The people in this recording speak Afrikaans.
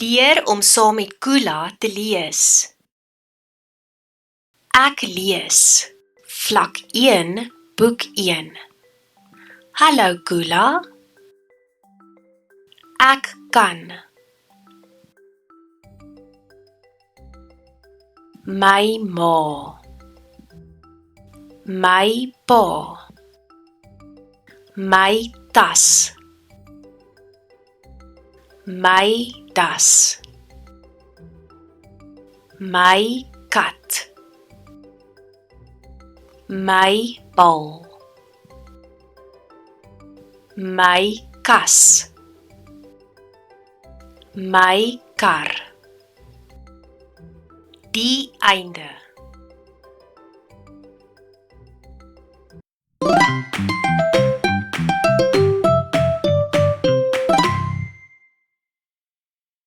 Leer om saam met Kula te lees. Ek lees Vlak 1, Boek 1. Hallo Kula. Ek kan. My ma. My pa. My tas. My das. My kat. My bal. My kas. My kar. Die einde.